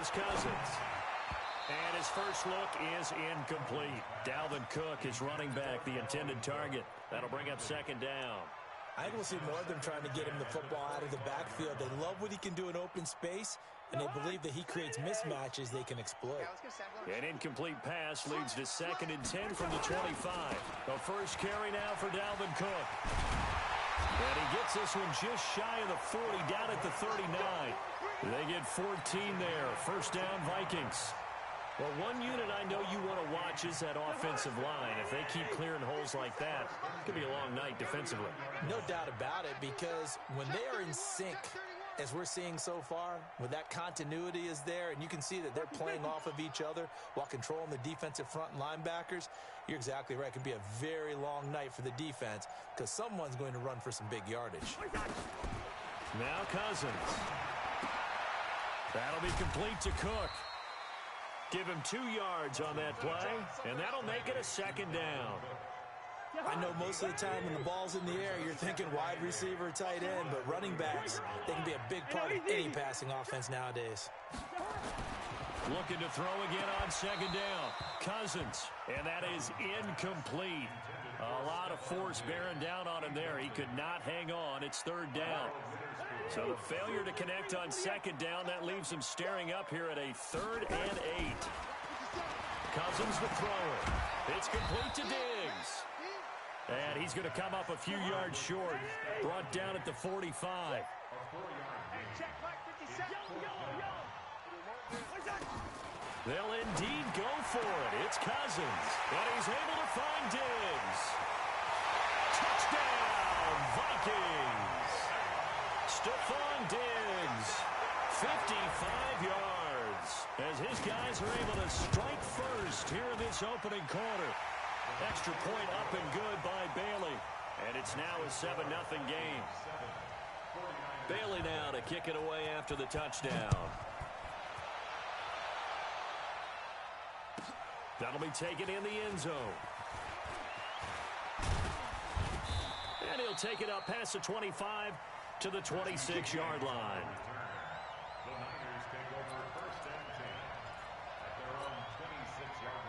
is Cousins. And his first look is incomplete. Dalvin Cook is running back, the intended target. That'll bring up second down. I think we'll see more of them trying to get him the football out of the backfield. They love what he can do in open space, and they believe that he creates mismatches they can exploit. An incomplete pass leads to 2nd and 10 from the 25. The first carry now for Dalvin Cook. And he gets this one just shy of the 40, down at the 39. They get 14 there. First down, Vikings. Well, one unit I know you want to watch is that offensive line. If they keep clearing holes like that, it could be a long night defensively. No doubt about it, because when they are in sync, as we're seeing so far, when that continuity is there, and you can see that they're playing off of each other while controlling the defensive front and linebackers, you're exactly right. It could be a very long night for the defense because someone's going to run for some big yardage. Now Cousins. That'll be complete to Cook. Give him 2 yards on that play, and that'll make it a second down. I know most of the time when the ball's in the air, you're thinking wide receiver, tight end, but running backs, they can be a big part of any passing offense nowadays. Looking to throw again on second down. Cousins, and that is incomplete. A lot of force bearing down on him there. He could not hang on. It's 3rd down. So the failure to connect on second down, that leaves him staring up here at a 3rd and 8. Cousins the thrower. It's complete to Diggs. And he's going to come up a few yards short. Brought down at the 45. They'll indeed go for it. It's Cousins. And he's able to find Diggs. Touchdown, Vikings. Stephon Diggs, 55 yards. As his guys are able to strike first here in this opening quarter. Extra point up and good by Bailey. And it's now a 7-0 game. Bailey now to kick it away after the touchdown. That'll be taken in the end zone. And he'll take it up past the 25 to the 26-yard line. The Niners take over 1st and 10 at their own 26-yard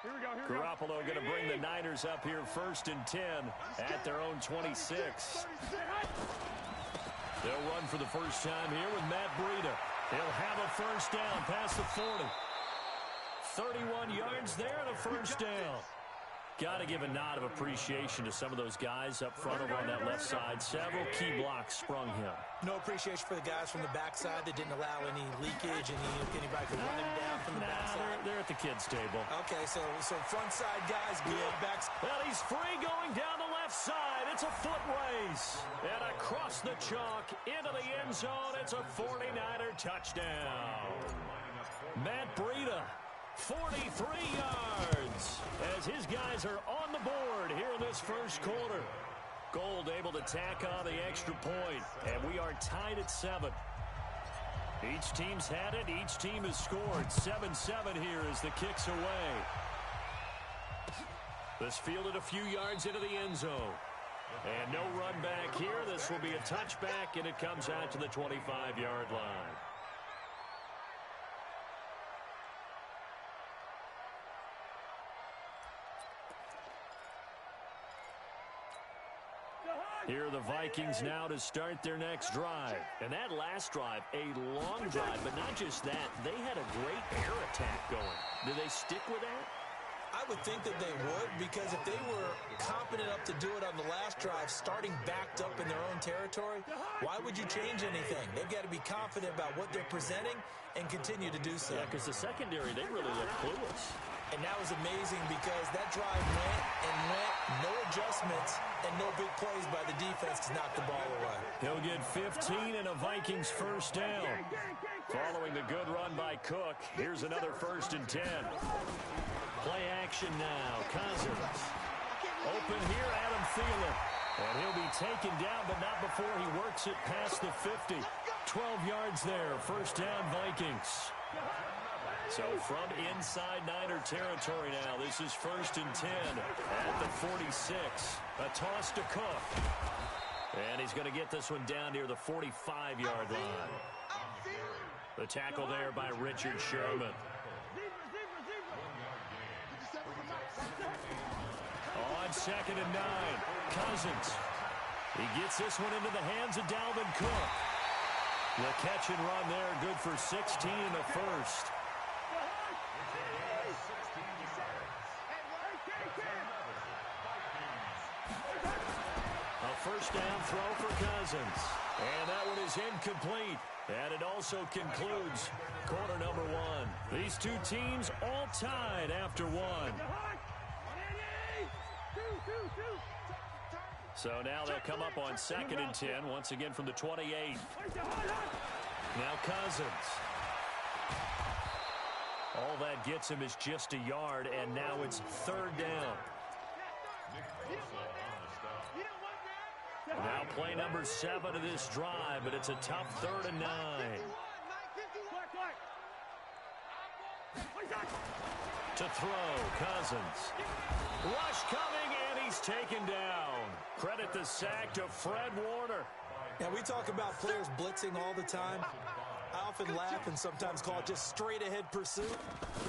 line. Garoppolo going to bring the Niners up here 1st and 10 at their own 26. They'll run for the first time here with Matt Breida. He'll have a first down past the 40. 31 yards there and a first down. Got to give a nod of appreciation to some of those guys up front over on that left side. Several key blocks sprung him. No appreciation for the guys from the backside that didn't allow any leakage, and anybody could run him down from the backside. They're at the kids' table. Okay, so front side guys, good backs. Well, he's free going down the left side. It's a foot race. And across the chalk into the end zone, it's a 49er touchdown. Matt Breida, 43 yards, as his guys are on the board here in this first quarter. Gold able to tack on the extra point, and we are tied at 7. Each team's had it. Each team has scored. 7-7 here as the kick's away. This fielded a few yards into the end zone. And no run back here. This will be a touchback, and it comes out to the 25-yard line. Here are the Vikings now to start their next drive. And that last drive, a long drive, but not just that. They had a great air attack going. Do they stick with that? I would think that they would, because if they were competent enough to do it on the last drive, starting backed up in their own territory, why would you change anything? They've got to be confident about what they're presenting and continue to do so. Yeah, because the secondary, they really look clueless. And that was amazing because that drive went, no adjustments, and no big plays by the defense to knock the ball away. He'll get 15 and a Vikings first down. Following the good run by Cook, here's another 1st and 10. Play action now. Cousins. Open here, Adam Thielen. And he'll be taken down, but not before he works it past the 50. 12 yards there. First down, Vikings. So from inside Niner territory now, this is 1st and 10 at the 46. A toss to Cook. And he's going to get this one down near the 45-yard line. The tackle there by Richard Sherman. On 2nd and 9, Cousins. He gets this one into the hands of Dalvin Cook. The catch and run there, good for 16 in the first. A first down throw for Cousins. And that one is incomplete. And it also concludes quarter number 1. These two teams all tied after 1. So now they'll come up on 2nd and 10, once again from the 28. Now Cousins. All that gets him is just a yard, and now it's 3rd down. Now play number 7 of this drive, but it's a tough 3rd and 9. To throw, Cousins. Rush coming, and he's taken down. Credit the sack to Fred Warner. Now, we talk about players blitzing all the time. I often laugh and sometimes call it just straight-ahead pursuit.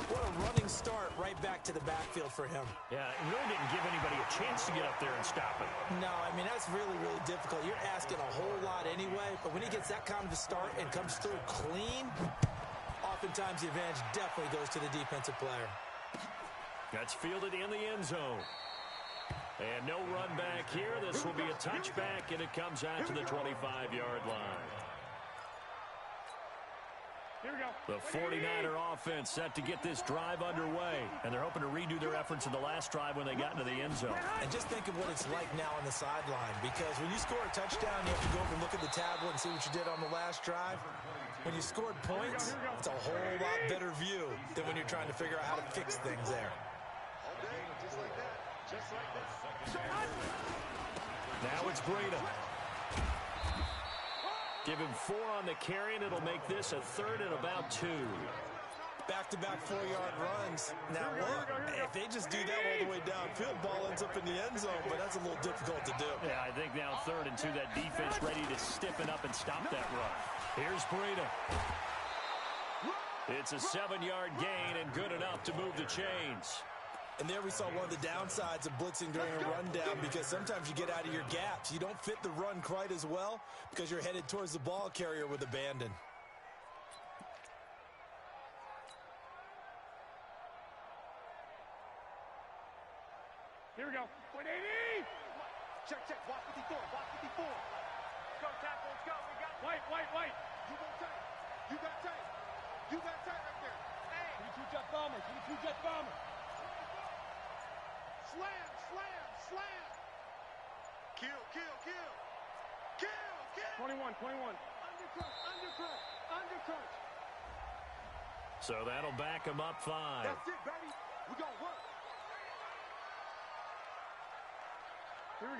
What a running start right back to the backfield for him. Yeah, it really didn't give anybody a chance to get up there and stop it. No, I mean, that's really, really difficult. You're asking a whole lot anyway, but when he gets that kind of a start and comes through clean, oftentimes the advantage definitely goes to the defensive player. That's fielded in the end zone. And no run back here. This will be a touchback, and it comes out to the 25-yard line. The 49er offense set to get this drive underway, and they're hoping to redo their efforts in the last drive when they got into the end zone. And just think of what it's like now on the sideline, because when you score a touchdown, you have to go over and look at the tablet and see what you did on the last drive. When you scored points, it's a whole lot better view than when you're trying to figure out how to fix things there. Now it's Breida. Give him 4 on the carry, and it'll make this a 3rd and about 2. Back-to-back 4-yard runs. Now, look, if they just do that all the way downfield, ball ends up in the end zone, but that's a little difficult to do. Yeah, I think now 3rd and 2, that defense ready to stiffen up and stop that run. Here's Breida. It's a 7-yard gain and good enough to move the chains. And there we saw one of the downsides of blitzing during a rundown, because sometimes you get out of your gaps. You don't fit the run quite as well because you're headed towards the ball carrier with abandon. Here we go. 180! Check, watch 54, watch 54. Let's go, tackle, let's go. We got White. You got tight. You got tight right there. Hey. 22 jet bomber. Slam. Kill. 21. Undercut. So that'll back him up 5. That's it, baby. We gonna work.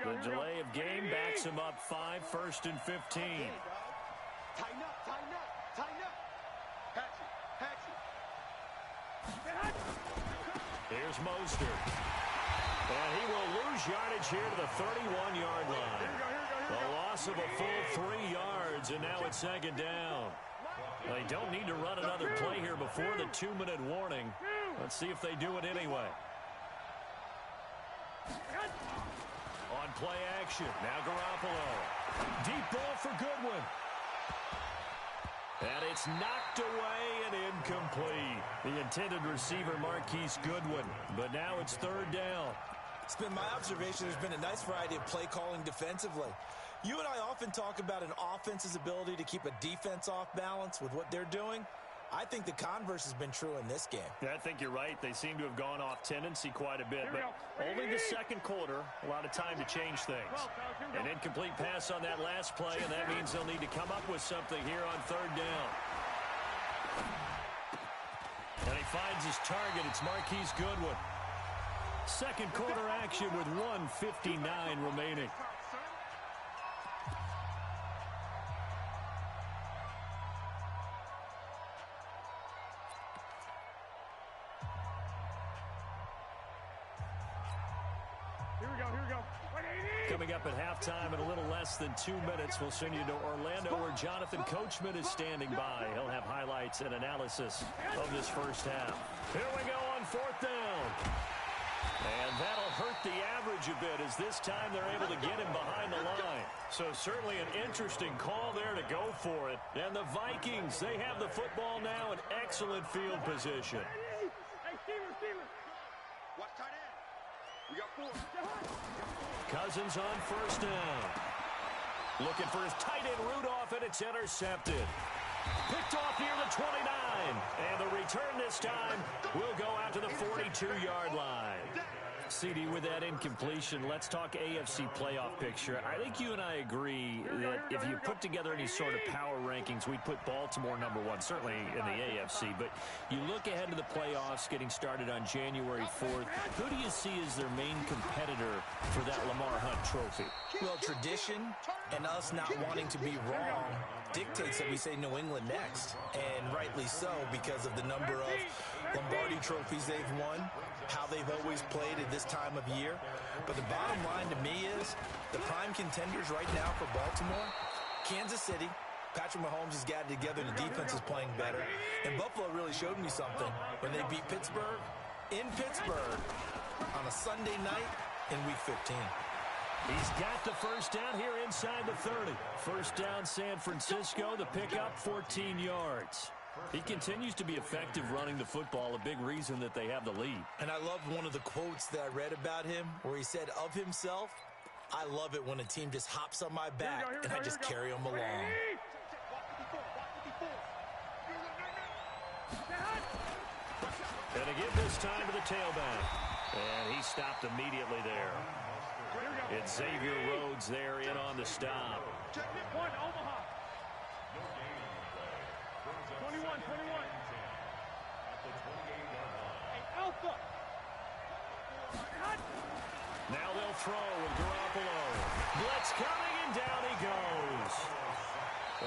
The delay of game backs him up 5, 1st and 15. Tighten up. Hatch it. Here's Mostert. And he will lose yardage here to the 31-yard line. A loss of a full 3 yards, and now it's 2nd down. They don't need to run another play here before the 2-minute warning. Let's see if they do it anyway. On play action, now Garoppolo. Deep ball for Goodwin. And it's knocked away and incomplete. The intended receiver, Marquise Goodwin. But now it's 3rd down. It's been my observation there's been a nice variety of play calling defensively. You and I often talk about an offense's ability to keep a defense off balance with what they're doing. I think the converse has been true in this game. Yeah, I think you're right. They seem to have gone off tendency quite a bit, but only the 2nd quarter, a lot of time to change things. An incomplete pass on that last play, and that means they'll need to come up with something here on 3rd down. And he finds his target. It's Marquise Goodwin. 2nd quarter action with 1:59 remaining. coming up at halftime in a little less than 2 minutes. We'll send you to Orlando, where Jonathan Coachman is standing by. He'll have highlights and analysis of this first half. Here we go on 4th down. And that'll hurt the average a bit, as this time they're able to get him behind the line. So certainly an interesting call there to go for it. And the Vikings, they have the football now in excellent field position. Watch tight end. We got 4. Cousins on 1st down. Looking for his tight end Rudolph, and it's intercepted. Picked off near the 29. And the return this time will go out to the 42-yard line. CD, with that incompletion, let's talk AFC playoff picture. I think you and I agree that if you put together any sort of power rankings, we'd put Baltimore number 1, certainly in the AFC. But you look ahead to the playoffs getting started on January 4th. Who do you see as their main competitor for that Lamar Hunt trophy? Well, tradition and us not wanting to be wrong dictates that we say New England next. And rightly so, because of the number of Lombardi trophies they've won, how they've always played at this time of year. But the bottom line to me is the prime contenders right now for Baltimore, Kansas City. Patrick Mahomes has got it together. The defense is playing better. And Buffalo really showed me something when they beat Pittsburgh in Pittsburgh on a Sunday night in Week 15. He's got the first down here inside the 30. First down, San Francisco. The pickup, 14 yards. He continues to be effective running the football, a big reason that they have the lead. And I love one of the quotes that I read about him where he said of himself, "I love it when a team just hops on my back and I just carry them along." And again this time to the tailback. And he stopped immediately there. It's Xavier Rhodes there in on the stop. 21. Alpha. Now they'll throw with Garoppolo. Blitz coming, and down he goes.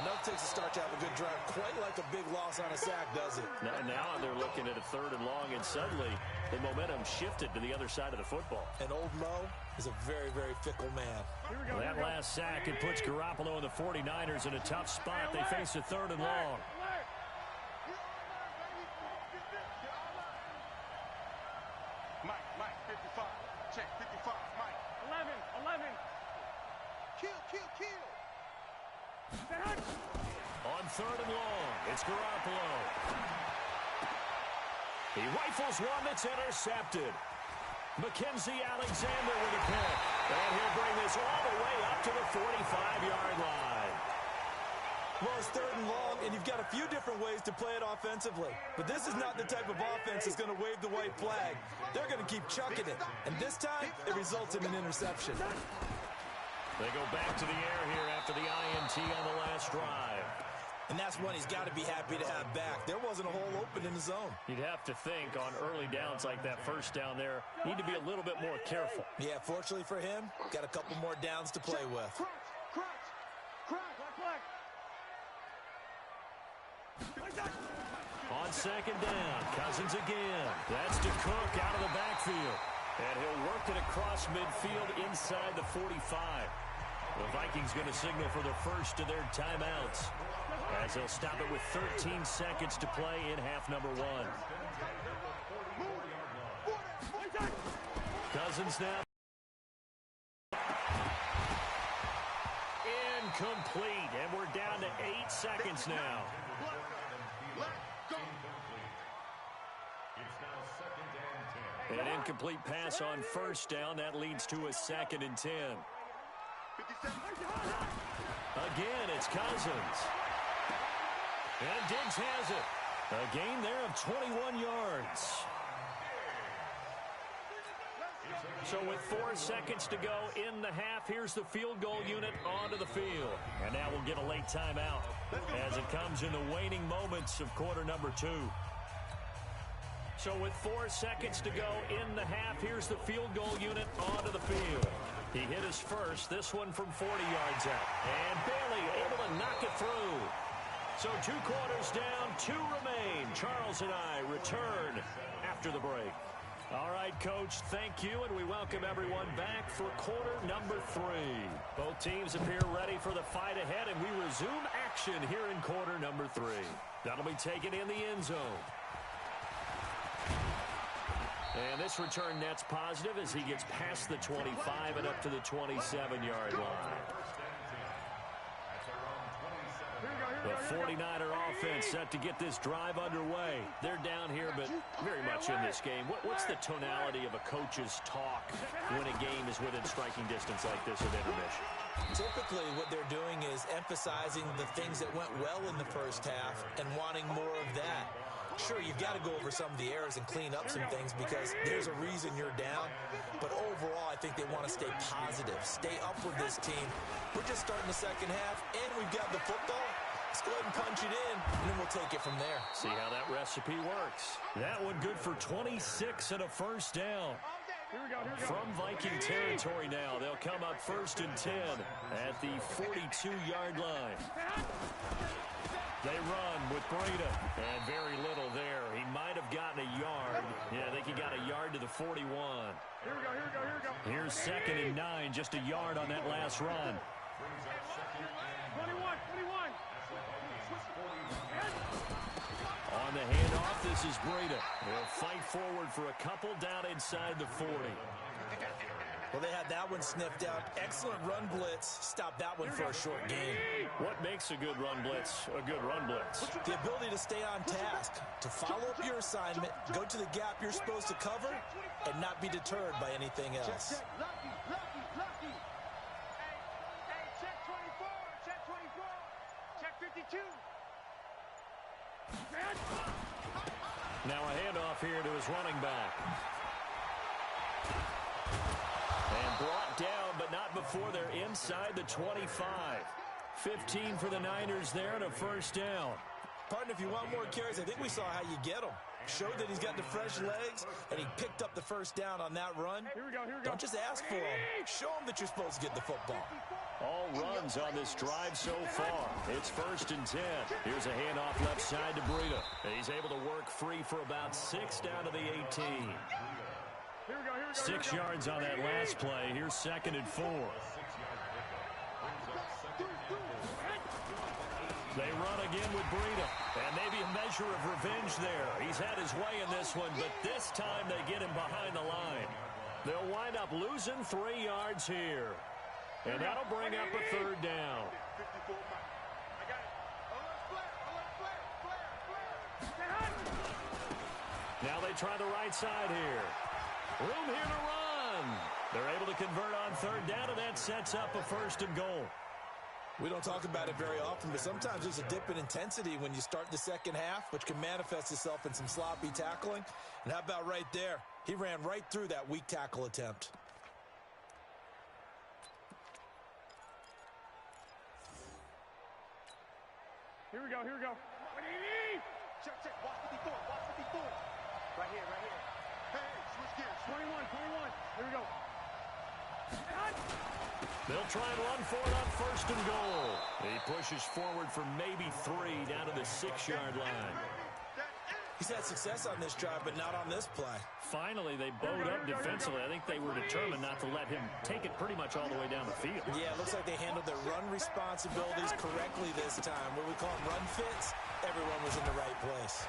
Enough takes to start to have a good drive. Quite like a big loss on a sack, does it? Now they're looking at a 3rd and long, and suddenly the momentum shifted to the other side of the football. And old Mo is a very, very fickle man. That last sack, it puts Garoppolo and the 49ers in a tough spot. They face a 3rd and long. Mike, 55. Check, 55. Mike. 11. Kill. On 3rd and long, it's Garoppolo. He rifles one that's intercepted. Mackenzie Alexander with a pick. And he'll bring this all the way up to the 45-yard line. Well, it's 3rd and long, and you've got a few different ways to play it offensively. But this is not the type of offense that's going to wave the white flag. They're going to keep chucking it. And this time, it results in an interception. They go back to the air here after the INT on the last drive. And that's one he's got to be happy to have back. There wasn't a hole open in the zone. You'd have to think on early downs like that first down there, need to be a little bit more careful. Yeah, fortunately for him, got a couple more downs to play with. On 2nd down, Cousins again. That's to Cook out of the backfield. And he'll work it across midfield inside the 45. The Vikings going to signal for the first of their timeouts, as they'll stop it with 13 seconds to play in half number 1. Cousins now. Incomplete, and we're down to 8 seconds now. An incomplete pass on 1st down. That leads to a 2nd and 10. Again, it's Cousins. And Diggs has it. A gain there of 21 yards. So with 4 seconds to go in the half, here's the field goal unit onto the field. And now we'll get a late timeout as it comes in the waning moments of quarter number 2. So with 4 seconds to go in the half, here's the field goal unit onto the field. He hit his first, this one from 40 yards out. And Bailey able to knock it through. So 2 quarters down, 2 remain. Charles and I return after the break. All right, Coach, thank you, and we welcome everyone back for quarter number 3. Both teams appear ready for the fight ahead, and we resume action here in quarter number 3. That'll be taken in the end zone. And this return net's positive as he gets past the 25 and up to the 27-yard line. The 49er offense set to get this drive underway. They're down here, but very much in this game. What's the tonality of a coach's talk when a game is within striking distance like this at intermission? Typically, what they're doing is emphasizing the things that went well in the first half and wanting more of that. Sure, you've got to go over some of the errors and clean up some things because there's a reason you're down. But overall, I think they want to stay positive, stay up with this team. We're just starting the second half, and we've got the football. Let's go ahead and punch it in, and then we'll take it from there. See how that recipe works. That one good for 26 and a first down. Here we go. From Viking territory now, they'll come up 1st and 10 at the 42-yard line. They run with Breida, and very little there. He might have gotten a yard. Yeah, I think he got a yard to the 41. Here we go. Here's 2nd and 9, just a yard on that last run. 21. On the handoff, this is Breida. They'll fight forward for a couple down inside the 40. Well, they had that one sniffed out. Excellent run blitz. Stop that one for a short gain. What makes a good run blitz a good run blitz? The ability to stay on task, to follow up your assignment, go to the gap you're supposed to cover, and not be deterred by anything else. Lucky. Hey, check 24. Check 52. Now a handoff here to his running back. And brought down, but not before they're inside the 25. 15 for the Niners there and a first down. Partner, if you want more carries, I think we saw how you get them. Showed that he's got the fresh legs, and he picked up the first down on that run. Here we go. Don't just ask for them. Show them that you're supposed to get the football. All runs on this drive so far. It's 1st and 10. Here's a handoff left side to Breida. He's able to work free for about 6 down to the 18. Here we go. 6 yards on that last play. Here's 2nd and 4. They run again with Breida. And maybe a measure of revenge there. He's had his way in this one, but this time they get him behind the line. They'll wind up losing 3 yards here. And that'll bring up a 3rd down. Now they try the right side here. Room here to run. They're able to convert on 3rd down, and that sets up a 1st and goal. We don't talk about it very often, but sometimes there's a dip in intensity when you start the second half, which can manifest itself in some sloppy tackling. And how about right there? He ran right through that weak tackle attempt. Here we go. Check. Watch 54. Right here. Hey, switch gears. 21. Here we go. They'll try and run for it on 1st and goal. He pushes forward for maybe 3 down to the 6-yard line. He's had success on this drive, but not on this play. Finally, they bowed up defensively. I think they were determined not to let him take it pretty much all the way down the field. Yeah, it looks like they handled their run responsibilities correctly this time. What we call them run fits, everyone was in the right place.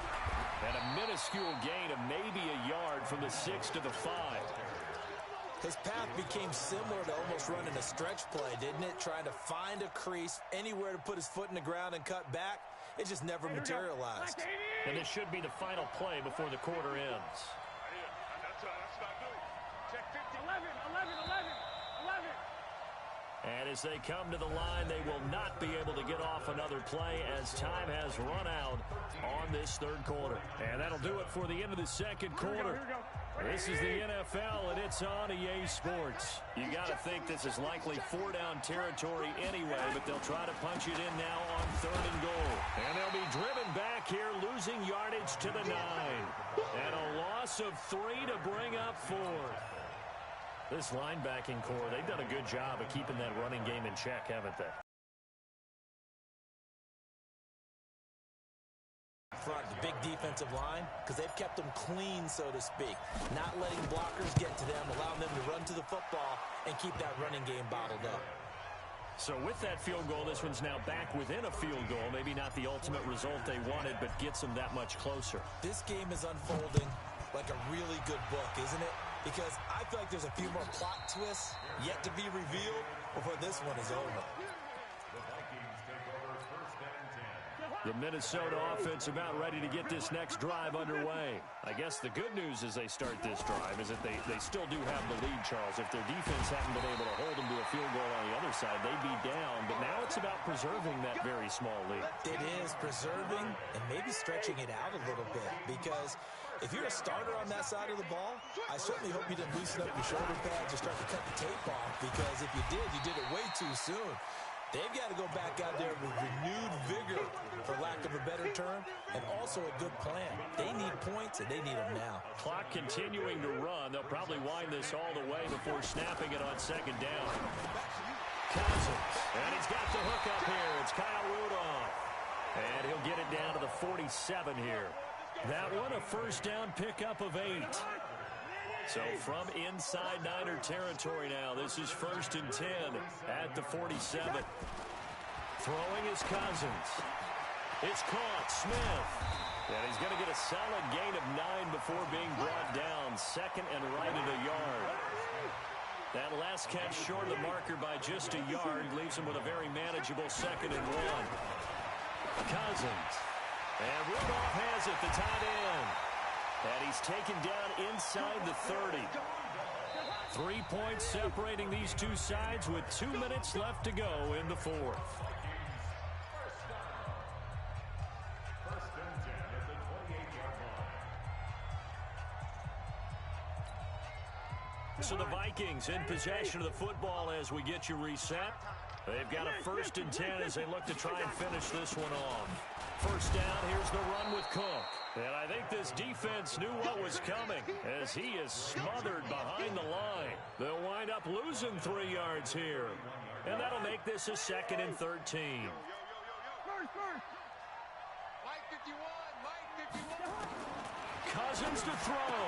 And a minuscule gain of maybe a yard from the 6 to the 5. His path became similar to almost running a stretch play, didn't it? Trying to find a crease, anywhere to put his foot in the ground and cut back. It just never materialized. And this should be the final play before the quarter ends. Check 50. 11. And as they come to the line, they will not be able to get off another play as time has run out on this 3rd quarter. And that'll do it for the end of the 2nd quarter. This is the NFL, and it's on EA Sports. You got to think this is likely 4-down territory anyway, but they'll try to punch it in now on 3rd and goal. And they'll be driven back here, losing yardage to the 9. And a loss of 3 to bring up 4th. This linebacking core, they've done a good job of keeping that running game in check, haven't they? Front, the big defensive line because they've kept them clean, so to speak. Not letting blockers get to them, allowing them to run to the football and keep that running game bottled up. So with that field goal, this one's now back within a field goal. Maybe not the ultimate result they wanted, but gets them that much closer. This game is unfolding like a really good book, isn't it? Because I feel like there's a few more plot twists yet to be revealed before this one is over. The Vikings take over first and 10. The Minnesota offense about ready to get this next drive underway. I guess the good news as they start this drive is that they still do have the lead, Charles. If their defense hadn't been able to hold them to a field goal on the other side, they'd be down. But now it's about preserving that very small lead. It is preserving and maybe stretching it out a little bit, because if you're a starter on that side of the ball, I certainly hope you didn't loosen up your shoulder pads or start to cut the tape off, because if you did it way too soon. They've got to go back out there with renewed vigor, for lack of a better term, and also a good plan. They need points, and they need them now. Clock continuing to run. They'll probably wind this all the way before snapping it on second down. Cousins, and he's got the hook up here. It's Kyle Rudolph. And he'll get it down to the 47 here. That one, a first down pickup of 8. So from inside Niner territory now, this is first and 10 at the 47. Throwing is Cousins. It's caught. Smith. And he's going to get a solid gain of 9 before being brought down. Second and right at a yard. That last catch short of the marker by just a yard leaves him with a very manageable second and 1. Cousins. And Rudolph has it, the tight end. And he's taken down inside the 30. 3 points separating these two sides with 2 minutes left to go in the fourth. First and 10 at the 28-yard line. So the Vikings in possession of the football as we get you reset. They've got a first and 10 as they look to try and finish this one off. First down, here's the run with Cook. And I think this defense knew what was coming as he is smothered behind the line. They'll wind up losing 3 yards here. And that'll make this a second and 13. Cousins to throw.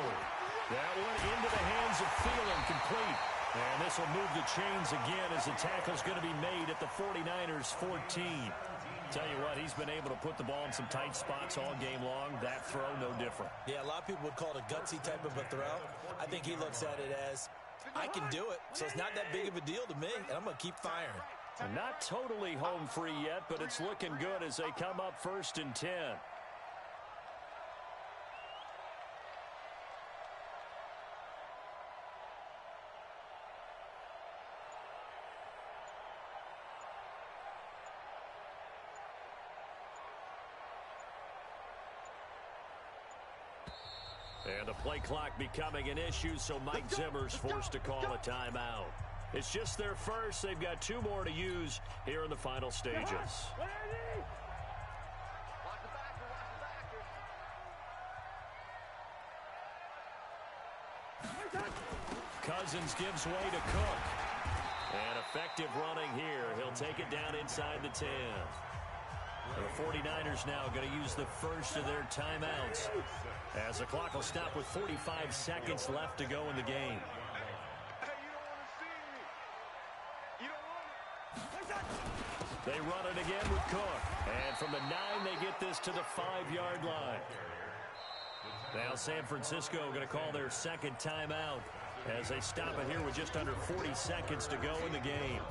That one into the hands of Thielen, complete. And this will move the chains again as the tackle's going to be made at the 49ers 14. Tell you what, he's been able to put the ball in some tight spots all game long. That throw, no different. Yeah, a lot of people would call it a gutsy type of a throw. I think he looks at it as, I can do it, so it's not that big of a deal to me, and I'm going to keep firing. Not totally home free yet, but it's looking good as they come up first and 10. And the play clock becoming an issue, so Mike Zimmer's forced to call a timeout. It's just their first. They've got 2 more to use here in the final stages. Cousins gives way to Cook. And effective running here. He'll take it down inside the 10. The 49ers now going to use the first of their timeouts as the clock will stop with 45 seconds left to go in the game. They run it again with Cook. And from the 9, they get this to the 5-yard line. Now San Francisco going to call their second timeout as they stop it here with just under 40 seconds to go in the game.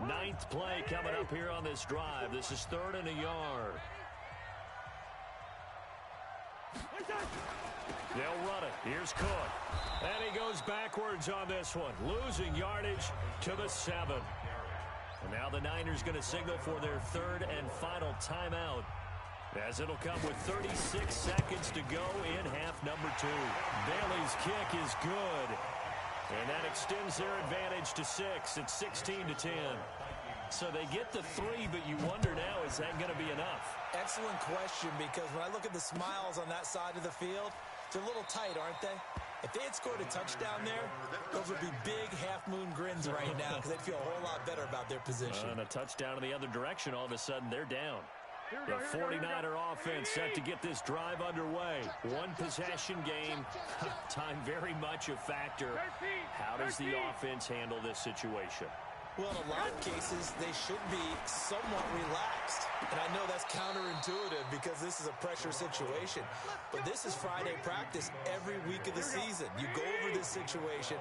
Ninth play coming up here on this drive. This is 3rd and a yard. They'll run it. Here's Cook. And he goes backwards on this one, losing yardage to the 7. And now the Niners going to signal for their 3rd and final timeout, as it'll come with 36 seconds to go in half number 2. Bailey's kick is good. And that extends their advantage to 6. It's 16-10. So they get the 3, but you wonder now, is that going to be enough? Excellent question, because when I look at the smiles on that side of the field, they're a little tight, aren't they? If they had scored a touchdown there, those would be big half-moon grins right now because they'd feel a whole lot better about their position. And a touchdown in the other direction, all of a sudden they're down. The 49er offense set to get this drive underway. One possession game. Time very much a factor. How does the offense handle this situation? Well, in a lot of cases, they should be somewhat relaxed. And I know that's counterintuitive because this is a pressure situation. But this is Friday practice every week of the season. You go over this situation,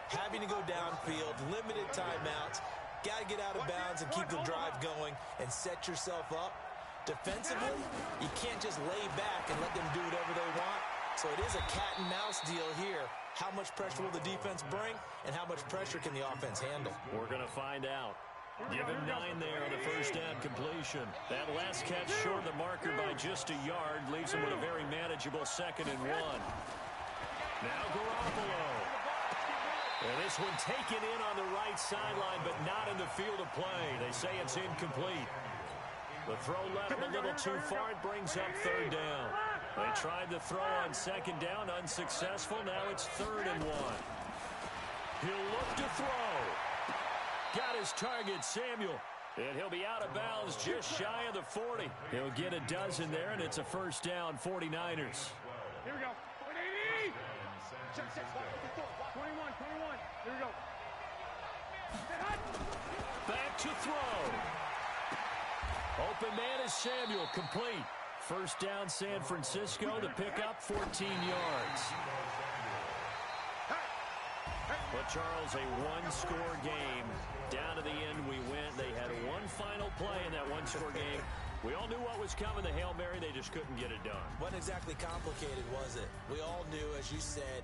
having to go downfield, limited timeouts, got to get out of bounds and keep the drive going and set yourself up. Defensively, you can't just lay back and let them do whatever they want. So it is a cat-and-mouse deal here. How much pressure will the defense bring, and how much pressure can the offense handle? We're going to find out. Give him 9 there on the first down completion. That last catch short of the marker by just a yard leaves him with a very manageable 2nd and 1. Now Garoppolo. And this one taken in on the right sideline, but not in the field of play. They say it's incomplete. The throw led him a little too far. It brings up 3rd down. They tried to throw on 2nd down, unsuccessful. Now it's 3rd and 1. He'll look to throw. Got his target, Samuel. And he'll be out of bounds just shy of the 40. He'll get a dozen there, and it's a first down, 49ers. Here we go. 180. Check, 21. Here we go. Back to throw. Open man is Samuel, complete. First down, San Francisco to pick up 14 yards. But, Charles, a one-score game. Down to the end we went. They had one final play in that one-score game. We all knew what was coming, the Hail Mary. They just couldn't get it done. Wasn't exactly complicated, was it? We all knew, as you said,